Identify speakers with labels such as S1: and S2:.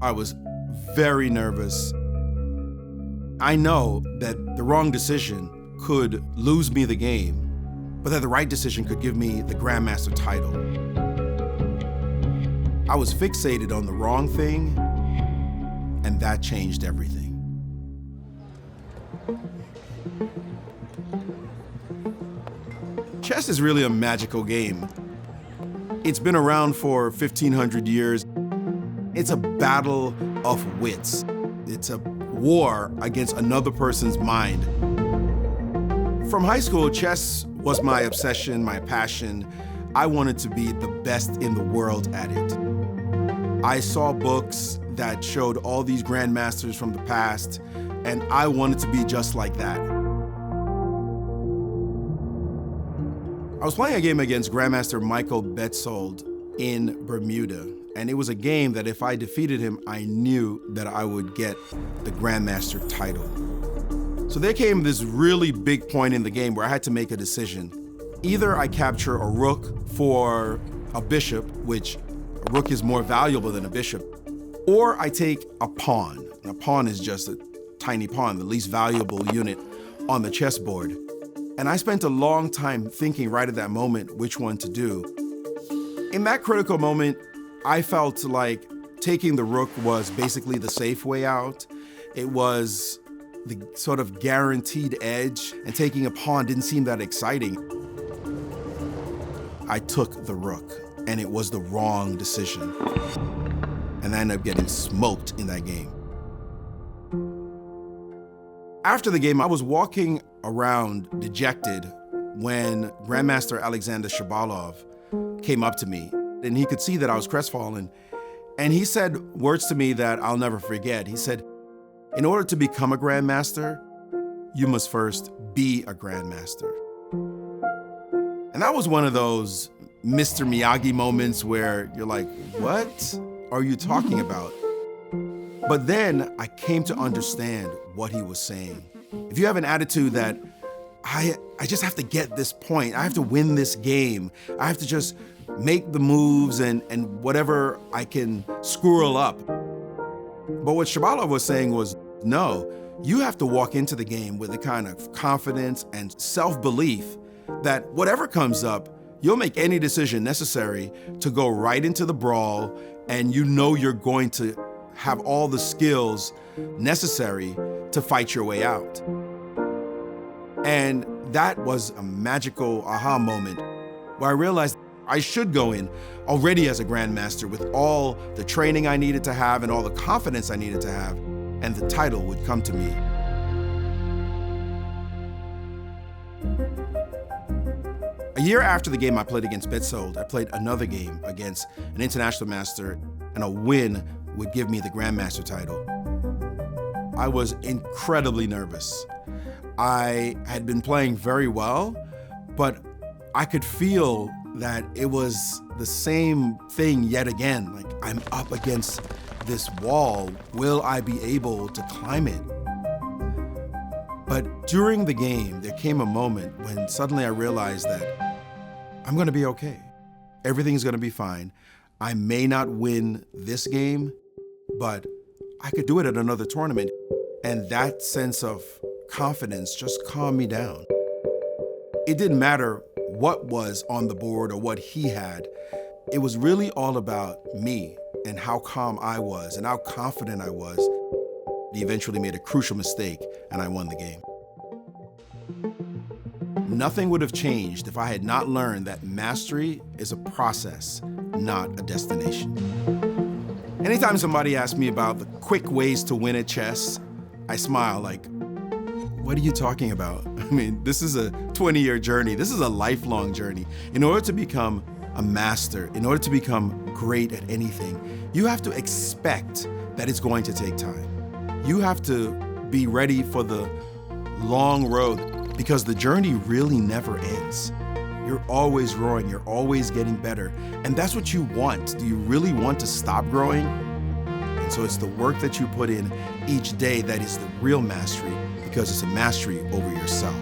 S1: I was very nervous. I know that the wrong decision could lose me the game, but that the right decision could give me the Grandmaster title. I was fixated on the wrong thing, and that changed everything. Chess is really a magical game. It's been around for 1,500 years. It's a battle of wits. It's a war against another person's mind. From high school, chess was my obsession, my passion. I wanted to be the best in the world at it. I saw books that showed all these grandmasters from the past, and I wanted to be just like that. I was playing a game against Grandmaster Michael Betzold in Bermuda, and it was a game that if I defeated him, I knew that I would get the Grandmaster title. So there came this really big point in the game where I had to make a decision. Either I capture a rook for a bishop, which a rook is more valuable than a bishop, or I take a pawn. And a pawn is just a tiny pawn, the least valuable unit on the chessboard. And I spent a long time thinking right at that moment which one to do. In that critical moment, I felt like taking the rook was basically the safe way out. It was the sort of guaranteed edge, and taking a pawn didn't seem that exciting. I took the rook, and it was the wrong decision. And I ended up getting smoked in that game. After the game, I was walking around dejected when Grandmaster Alexander Shabalov came up to me, and he could see that I was crestfallen. And he said words to me that I'll never forget. He said, "In order to become a grandmaster, you must first be a grandmaster." And that was one of those Mr. Miyagi moments where you're like, what are you talking about? But then I came to understand what he was saying. If you have an attitude that I just have to get this point, I have to win this game, I have to just make the moves and whatever I can squirrel up. But what Shabalov was saying was, no, you have to walk into the game with a kind of confidence and self-belief that whatever comes up, you'll make any decision necessary to go right into the brawl, and you know you're going to have all the skills necessary to fight your way out. And that was a magical aha moment where I realized I should go in already as a grandmaster with all the training I needed to have and all the confidence I needed to have, and the title would come to me. A year after the game I played against Betzold, I played another game against an international master, and a win would give me the grandmaster title. I was incredibly nervous. I had been playing very well, but I could feel that it was the same thing yet again. Like, I'm up against this wall. Will I be able to climb it? But during the game, there came a moment when suddenly I realized that I'm gonna be okay. Everything's gonna be fine. I may not win this game, but I could do it at another tournament. And that sense of confidence just calmed me down. It didn't matter what was on the board or what he had. It was really all about me and how calm I was and how confident I was. He eventually made a crucial mistake, and I won the game. Nothing would have changed if I had not learned that mastery is a process, not a destination. Anytime somebody asks me about the quick ways to win at chess, I smile like, what are you talking about? I mean, this is a 20-year journey. This is a lifelong journey. In order to become a master, in order to become great at anything, you have to expect that it's going to take time. You have to be ready for the long road, because the journey really never ends. You're always growing, you're always getting better, and that's what you want. Do you really want to stop growing? And so it's the work that you put in each day that is the real mastery, because it's a mastery over yourself.